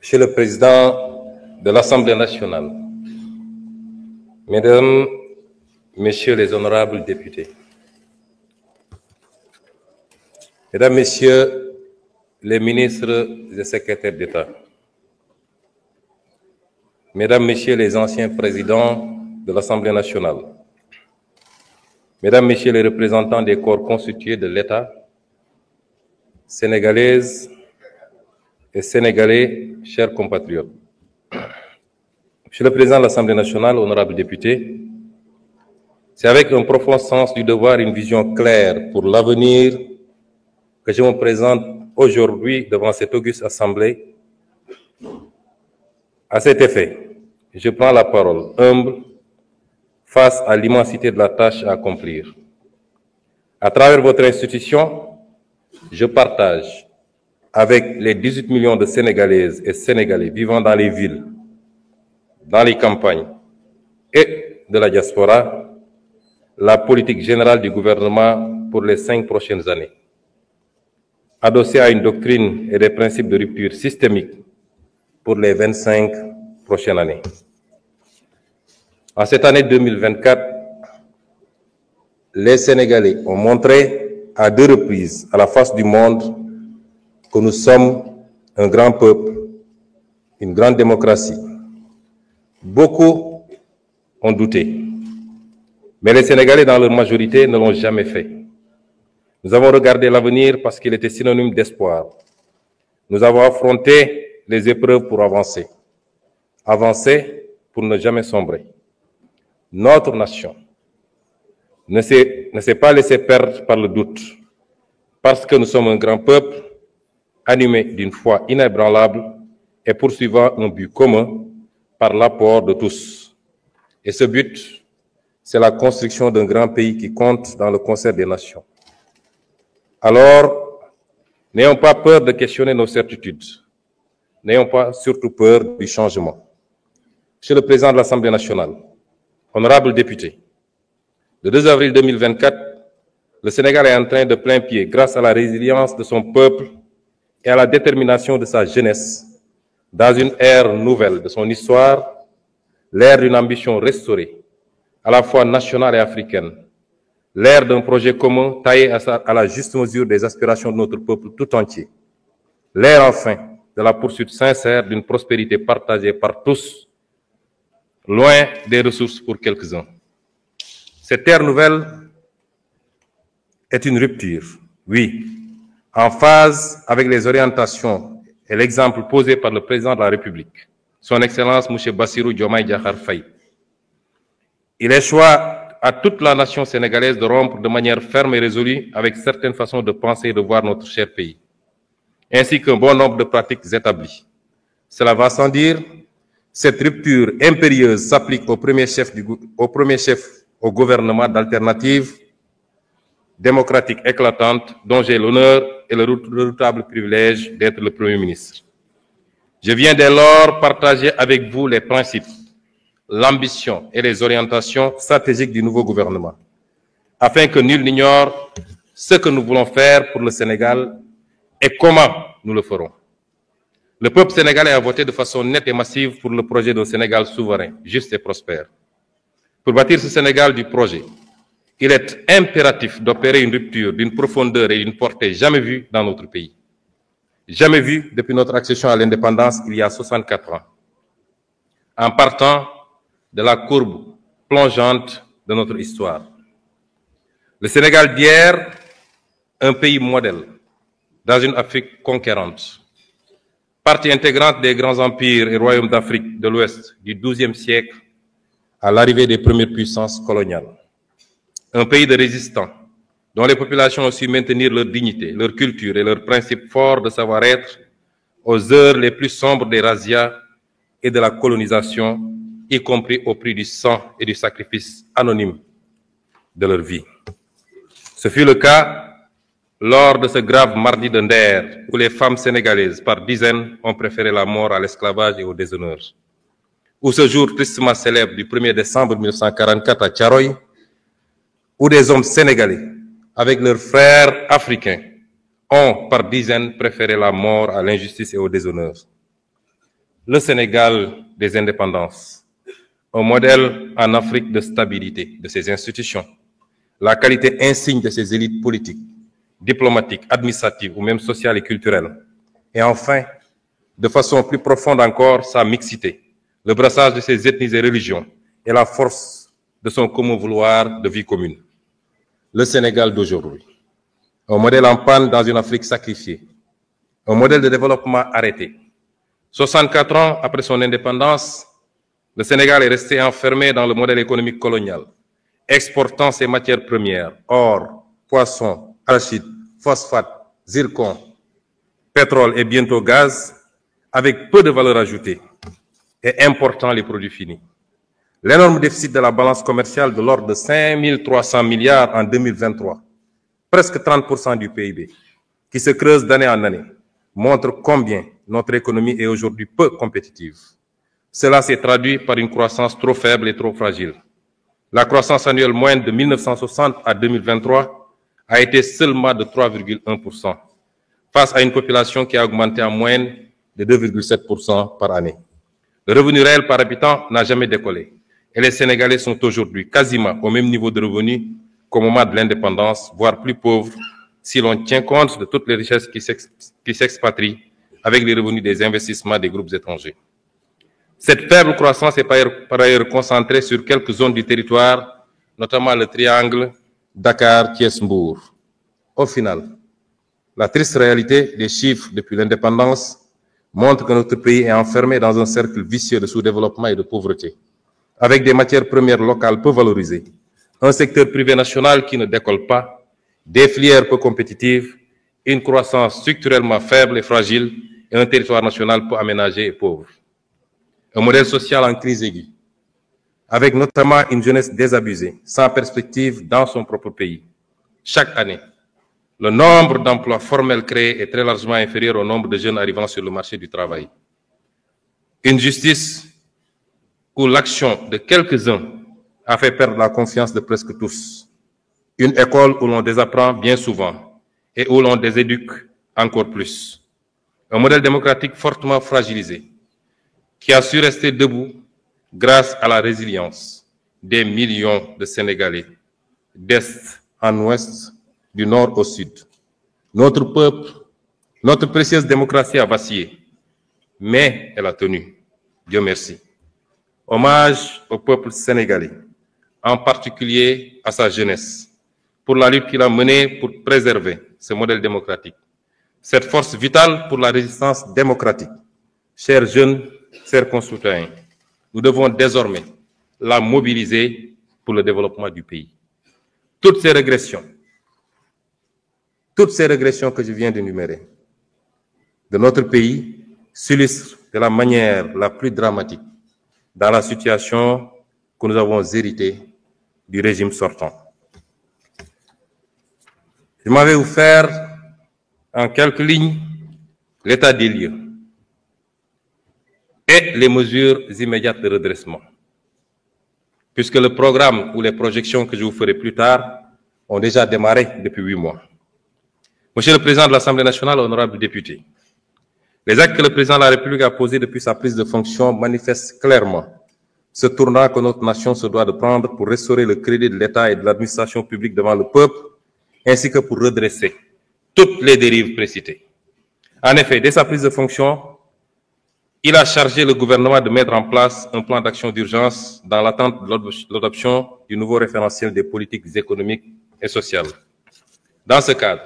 Monsieur le Président de l'Assemblée nationale, Mesdames, Messieurs les honorables députés, Mesdames, Messieurs les ministres et secrétaires d'État, Mesdames, Messieurs les anciens présidents de l'Assemblée nationale, Mesdames, Messieurs les représentants des corps constitués de l'État, Sénégalaises et Sénégalais, chers compatriotes. Monsieur le Président de l'Assemblée nationale, honorables députés, c'est avec un profond sens du devoir et une vision claire pour l'avenir que je me présente aujourd'hui devant cette auguste Assemblée. À cet effet, je prends la parole humble face à l'immensité de la tâche à accomplir. À travers votre institution, je partage avec les 18 millions de Sénégalaises et Sénégalais vivant dans les villes, dans les campagnes et de la diaspora, la politique générale du gouvernement pour les 5 prochaines années, adossée à une doctrine et des principes de rupture systémique pour les 25 prochaines années. En cette année 2024, les Sénégalais ont montré à 2 reprises à la face du monde que nous sommes un grand peuple, une grande démocratie. Beaucoup ont douté, mais les Sénégalais dans leur majorité ne l'ont jamais fait. Nous avons regardé l'avenir parce qu'il était synonyme d'espoir. Nous avons affronté les épreuves pour avancer. Avancer pour ne jamais sombrer. Notre nation ne s'est pas laissée perdre par le doute, parce que nous sommes un grand peuple, animé d'une foi inébranlable et poursuivant un but commun par l'apport de tous. Et ce but, c'est la construction d'un grand pays qui compte dans le concert des nations. Alors, n'ayons pas peur de questionner nos certitudes. N'ayons pas surtout peur du changement. Monsieur le Président de l'Assemblée nationale, honorables députés, le 2 avril 2024, le Sénégal est en train de plein pied, grâce à la résilience de son peuple et à la détermination de sa jeunesse, dans une ère nouvelle de son histoire, l'ère d'une ambition restaurée, à la fois nationale et africaine, l'ère d'un projet commun taillé à la juste mesure des aspirations de notre peuple tout entier, l'ère enfin de la poursuite sincère d'une prospérité partagée par tous, loin des ressources pour quelques-uns. Cette ère nouvelle est une rupture, oui, en phase avec les orientations et l'exemple posé par le président de la République, son Excellence M. Bassirou Diomaye Diakhar Faye. Il est choix à toute la nation sénégalaise de rompre de manière ferme et résolue avec certaines façons de penser et de voir notre cher pays, ainsi qu'un bon nombre de pratiques établies. Cela va sans dire, cette rupture impérieuse s'applique au premier chef au gouvernement d'alternative démocratique éclatante dont j'ai l'honneur et le redoutable privilège d'être le Premier ministre. Je viens dès lors partager avec vous les principes, l'ambition et les orientations stratégiques du nouveau gouvernement, afin que nul n'ignore ce que nous voulons faire pour le Sénégal et comment nous le ferons. Le peuple sénégalais a voté de façon nette et massive pour le projet d'un Sénégal souverain, juste et prospère. Pour bâtir ce Sénégal du projet, il est impératif d'opérer une rupture d'une profondeur et d'une portée jamais vue dans notre pays. Jamais vue depuis notre accession à l'indépendance il y a 64 ans. En partant de la courbe plongeante de notre histoire. Le Sénégal d'hier, un pays modèle dans une Afrique conquérante. Partie intégrante des grands empires et royaumes d'Afrique de l'Ouest du XIIe siècle à l'arrivée des premières puissances coloniales. Un pays de résistants, dont les populations ont su maintenir leur dignité, leur culture et leurs principes forts de savoir-être aux heures les plus sombres des razzias et de la colonisation, y compris au prix du sang et du sacrifice anonyme de leur vie. Ce fut le cas lors de ce grave mardi de Nder, où les femmes sénégalaises, par dizaines, ont préféré la mort à l'esclavage et au déshonneur. Ou ce jour tristement célèbre du 1er décembre 1944 à Thiaroye, où des hommes sénégalais, avec leurs frères africains, ont par dizaines préféré la mort à l'injustice et au déshonneur. le Sénégal des indépendances, un modèle en Afrique de stabilité de ses institutions, la qualité insigne de ses élites politiques, diplomatiques, administratives ou même sociales et culturelles, et enfin, de façon plus profonde encore, sa mixité, le brassage de ses ethnies et religions et la force de son commun vouloir de vie commune. Le Sénégal d'aujourd'hui, un modèle en panne dans une Afrique sacrifiée, un modèle de développement arrêté. 64 ans après son indépendance, le Sénégal est resté enfermé dans le modèle économique colonial, exportant ses matières premières, or, poisson, arachide, phosphate, zircon, pétrole et bientôt gaz, avec peu de valeur ajoutée et important les produits finis. L'énorme déficit de la balance commerciale de l'ordre de 5 300 milliards en 2023, presque 30% du PIB, qui se creuse d'année en année, montre combien notre économie est aujourd'hui peu compétitive. Cela s'est traduit par une croissance trop faible et trop fragile. La croissance annuelle moyenne de 1960 à 2023 a été seulement de 3,1%, face à une population qui a augmenté en moyenne de 2,7% par année. Le revenu réel par habitant n'a jamais décollé et les Sénégalais sont aujourd'hui quasiment au même niveau de revenu qu'au moment de l'indépendance, voire plus pauvres si l'on tient compte de toutes les richesses qui s'expatrient avec les revenus des investissements des groupes étrangers. Cette faible croissance est par ailleurs concentrée sur quelques zones du territoire, notamment le triangle Dakar-Thiès-Mbour. Au final, la triste réalité des chiffres depuis l'indépendance montre que notre pays est enfermé dans un cercle vicieux de sous-développement et de pauvreté, avec des matières premières locales peu valorisées, un secteur privé national qui ne décolle pas, des filières peu compétitives, une croissance structurellement faible et fragile et un territoire national peu aménagé et pauvre. Un modèle social en crise aiguë, avec notamment une jeunesse désabusée, sans perspective dans son propre pays. Chaque année, le nombre d'emplois formels créés est très largement inférieur au nombre de jeunes arrivant sur le marché du travail. Une justice où l'action de quelques-uns a fait perdre la confiance de presque tous. Une école où l'on désapprend bien souvent et où l'on déséduque encore plus. Un modèle démocratique fortement fragilisé qui a su rester debout grâce à la résilience des millions de Sénégalais, d'est en ouest, du nord au sud. Notre peuple, notre précieuse démocratie a vacillé, mais elle a tenu. Dieu merci. Hommage au peuple sénégalais, en particulier à sa jeunesse, pour la lutte qu'il a menée pour préserver ce modèle démocratique. Cette force vitale pour la résistance démocratique. Chers jeunes, chers concitoyens, nous devons désormais la mobiliser pour le développement du pays. Toutes ces régressions que je viens d'énumérer de notre pays s'illustrent de la manière la plus dramatique dans la situation que nous avons héritée du régime sortant. Je m'en vais vous faire en quelques lignes l'état des lieux et les mesures immédiates de redressement, puisque le programme ou les projections que je vous ferai plus tard ont déjà démarré depuis 8 mois. Monsieur le Président de l'Assemblée nationale, honorables députés, les actes que le Président de la République a posés depuis sa prise de fonction manifestent clairement ce tournant que notre nation se doit de prendre pour restaurer le crédit de l'État et de l'administration publique devant le peuple, ainsi que pour redresser toutes les dérives précitées. En effet, dès sa prise de fonction, il a chargé le gouvernement de mettre en place un plan d'action d'urgence dans l'attente de l'adoption du nouveau référentiel des politiques économiques et sociales. Dans ce cadre,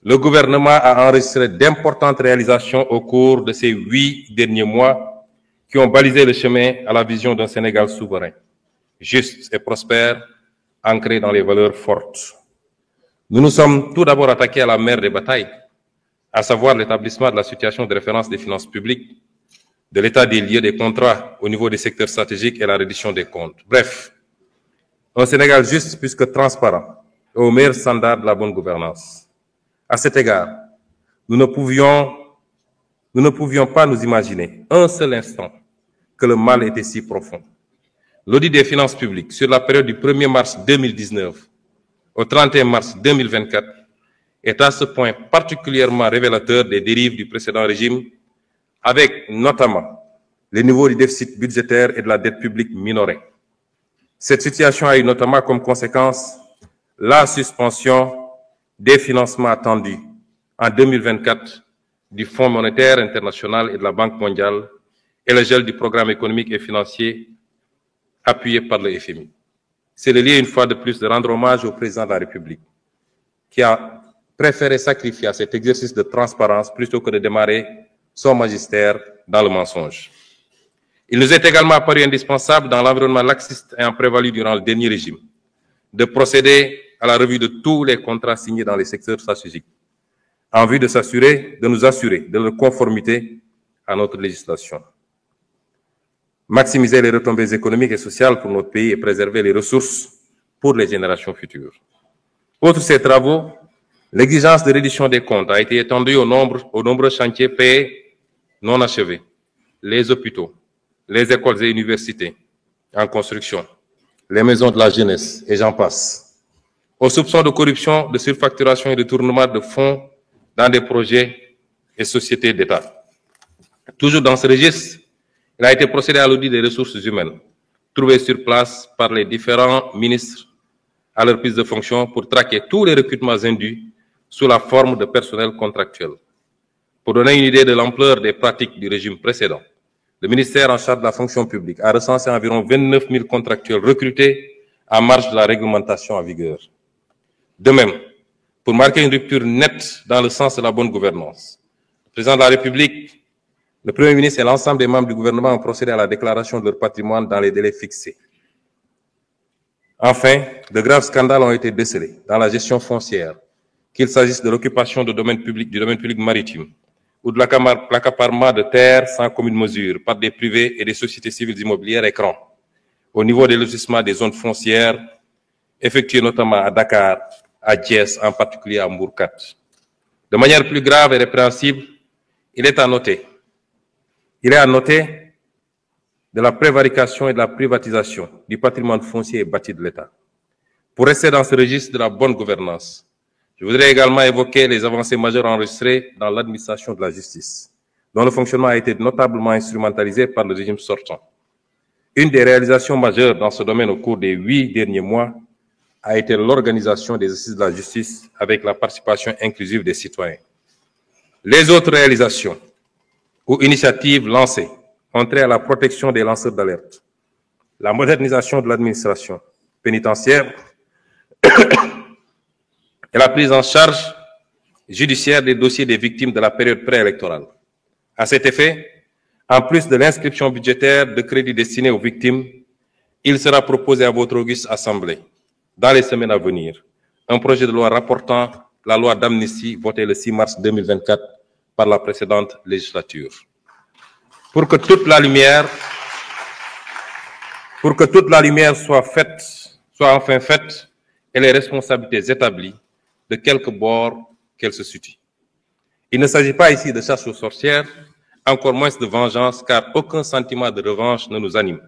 le gouvernement a enregistré d'importantes réalisations au cours de ces 8 derniers mois qui ont balisé le chemin à la vision d'un Sénégal souverain, juste et prospère, ancré dans les valeurs fortes. Nous nous sommes tout d'abord attaqués à la mère des batailles, à savoir l'établissement de la situation de référence des finances publiques, de l'état des lieux des contrats au niveau des secteurs stratégiques et la reddition des comptes. Bref, un Sénégal juste plus que transparent et au meilleur standard de la bonne gouvernance. À cet égard, nous ne pouvions pas nous imaginer un seul instant que le mal était si profond. L'audit des finances publiques sur la période du 1er mars 2019 au 31 mars 2024 est à ce point particulièrement révélateur des dérives du précédent régime, avec notamment les niveaux du déficit budgétaire et de la dette publique minorés. Cette situation a eu notamment comme conséquence la suspension des financements attendus en 2024 du Fonds monétaire international et de la Banque mondiale et le gel du programme économique et financier appuyé par le FMI. C'est le lieu, une fois de plus, de rendre hommage au président de la République, qui a préféré sacrifier à cet exercice de transparence plutôt que de démarrer son magistère dans le mensonge. Il nous est également paru indispensable, dans l'environnement laxiste ayant prévalu durant le dernier régime, de procéder à la revue de tous les contrats signés dans les secteurs stratégiques, en vue de nous assurer de leur conformité à notre législation. Maximiser les retombées économiques et sociales pour notre pays et préserver les ressources pour les générations futures. Outre ces travaux, l'exigence de reddition des comptes a été étendue aux nombreux chantiers payés non achevés, les hôpitaux, les écoles et universités en construction, les maisons de la jeunesse, et j'en passe, aux soupçons de corruption, de surfacturation et de détournement de fonds dans des projets et sociétés d'État. Toujours dans ce registre, il a été procédé à l'audit des ressources humaines, trouvées sur place par les différents ministres à leur prise de fonction pour traquer tous les recrutements indus sous la forme de personnel contractuel. Pour donner une idée de l'ampleur des pratiques du régime précédent, le ministère en charge de la fonction publique a recensé environ 29 000 contractuels recrutés en marge de la réglementation en vigueur. De même, pour marquer une rupture nette dans le sens de la bonne gouvernance, le président de la République, le Premier ministre et l'ensemble des membres du gouvernement ont procédé à la déclaration de leur patrimoine dans les délais fixés. Enfin, de graves scandales ont été décelés dans la gestion foncière, qu'il s'agisse de l'occupation du domaine public maritime ou de l'accaparement de terres sans commune mesure par des privés et des sociétés civiles immobilières écrans, au niveau des lotissements des zones foncières, effectuées notamment à Dakar, à Thiès, en particulier à Mbourkat. De manière plus grave et répréhensible, il est à noter de la prévarication et de la privatisation du patrimoine foncier et bâti de l'État. Pour rester dans ce registre de la bonne gouvernance, je voudrais également évoquer les avancées majeures enregistrées dans l'administration de la justice, dont le fonctionnement a été notablement instrumentalisé par le régime sortant. Une des réalisations majeures dans ce domaine au cours des 8 derniers mois a été l'organisation des assises de la justice avec la participation inclusive des citoyens. Les autres réalisations ou initiatives lancées ont trait à la protection des lanceurs d'alerte, la modernisation de l'administration pénitentiaire et la prise en charge judiciaire des dossiers des victimes de la période préélectorale. À cet effet, en plus de l'inscription budgétaire de crédits destinés aux victimes, il sera proposé à votre auguste Assemblée, dans les semaines à venir, un projet de loi rapportant la loi d'amnistie votée le 6 mars 2024 par la précédente législature. Pour que toute la lumière soit enfin faite et les responsabilités établies de quelque bord qu'elles se situent. Il ne s'agit pas ici de chasse aux sorcières, encore moins de vengeance, car aucun sentiment de revanche ne nous anime.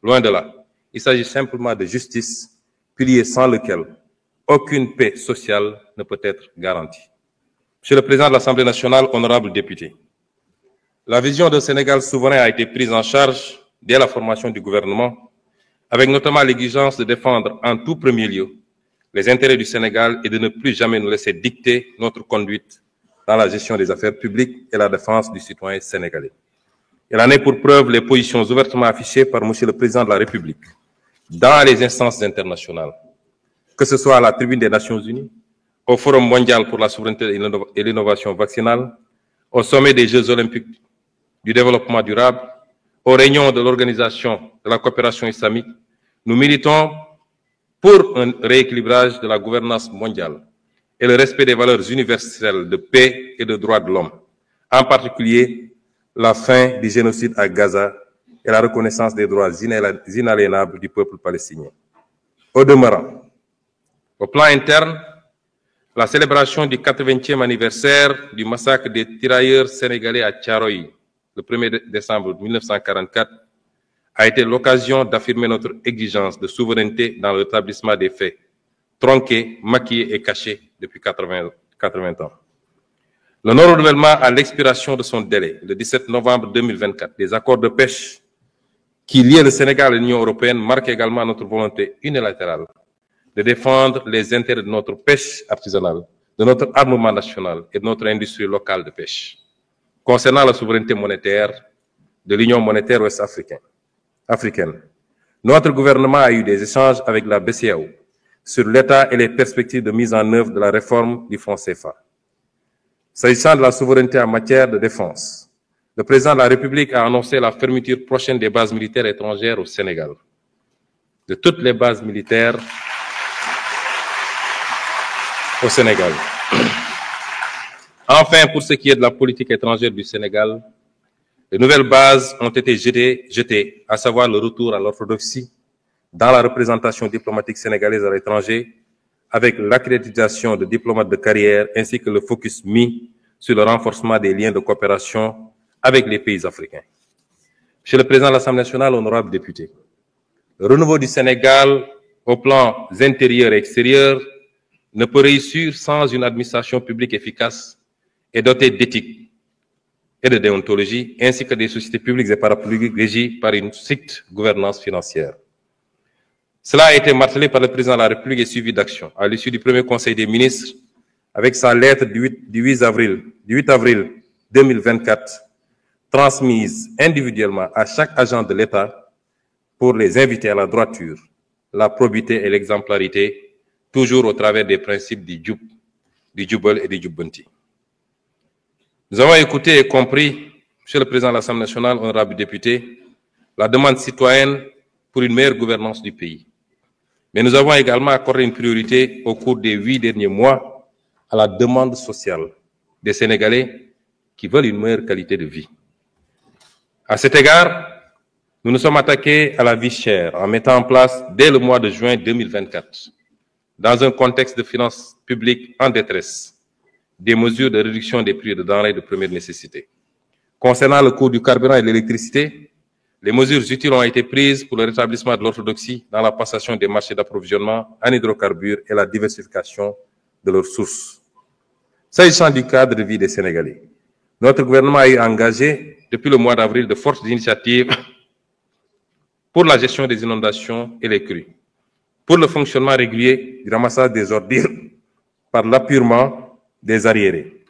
Loin de là, il s'agit simplement de justice, pilier sans lequel aucune paix sociale ne peut être garantie. Monsieur le Président de l'Assemblée nationale, honorables députés, la vision d'un Sénégal souverain a été prise en charge dès la formation du gouvernement, avec notamment l'exigence de défendre en tout premier lieu les intérêts du Sénégal et de ne plus jamais nous laisser dicter notre conduite dans la gestion des affaires publiques et la défense du citoyen sénégalais. Il en est pour preuve les positions ouvertement affichées par Monsieur le Président de la République dans les instances internationales, que ce soit à la tribune des Nations Unies, au Forum mondial pour la souveraineté et l'innovation vaccinale, au sommet des Jeux olympiques du développement durable, aux réunions de l'Organisation de la coopération islamique. Nous militons pour un rééquilibrage de la gouvernance mondiale et le respect des valeurs universelles de paix et de droits de l'homme, en particulier la fin du génocide à Gaza et la reconnaissance des droits inaliénables du peuple palestinien. Au demeurant, au plan interne, la célébration du 80e anniversaire du massacre des tirailleurs sénégalais à Thiaroye, le 1er décembre 1944, a été l'occasion d'affirmer notre exigence de souveraineté dans le rétablissement des faits, tronqués, maquillés et cachés depuis 80 ans. Le non-renouvellement à l'expiration de son délai, le 17 novembre 2024, des accords de pêche qui lient le Sénégal et l'Union européenne marquent également notre volonté unilatérale de défendre les intérêts de notre pêche artisanale, de notre armement national et de notre industrie locale de pêche. Concernant la souveraineté monétaire de l'Union monétaire ouest-africaine, notre gouvernement a eu des échanges avec la BCEAO sur l'état et les perspectives de mise en œuvre de la réforme du franc CFA. S'agissant de la souveraineté en matière de défense, le président de la République a annoncé la fermeture prochaine des bases militaires étrangères au Sénégal. De toutes les bases militaires au Sénégal. Enfin, pour ce qui est de la politique étrangère du Sénégal, les nouvelles bases ont été jetées, à savoir le retour à l'orthodoxie dans la représentation diplomatique sénégalaise à l'étranger, avec l'accréditation de diplomates de carrière ainsi que le focus mis sur le renforcement des liens de coopération avec les pays africains. Monsieur le Président de l'Assemblée nationale, honorables députés, le renouveau du Sénégal au plan intérieur et extérieur ne peut réussir sans une administration publique efficace et dotée d'éthique et de déontologie, ainsi que des sociétés publiques et parapubliques régies par une stricte gouvernance financière. Cela a été martelé par le président de la République et suivi d'actions. À l'issue du premier Conseil des ministres, avec sa lettre du 8 avril 2024, transmise individuellement à chaque agent de l'État pour les inviter à la droiture, la probité et l'exemplarité, toujours au travers des principes du Jubal et du Jubbanti. Nous avons écouté et compris, Monsieur le Président de l'Assemblée nationale, honorables députés, la demande citoyenne pour une meilleure gouvernance du pays. Mais nous avons également accordé une priorité au cours des 8 derniers mois à la demande sociale des Sénégalais qui veulent une meilleure qualité de vie. À cet égard, nous nous sommes attaqués à la vie chère en mettant en place, dès le mois de juin 2024, dans un contexte de finances publiques en détresse, des mesures de réduction des prix de denrées de première nécessité. Concernant le coût du carburant et de l'électricité, les mesures utiles ont été prises pour le rétablissement de l'orthodoxie dans la passation des marchés d'approvisionnement en hydrocarbures et la diversification de leurs sources. S'agissant du cadre de vie des Sénégalais, notre gouvernement a eu engagé depuis le mois d'avril de fortes initiatives pour la gestion des inondations et les crues, pour le fonctionnement régulier du ramassage des ordures par l'appurement des arriérés,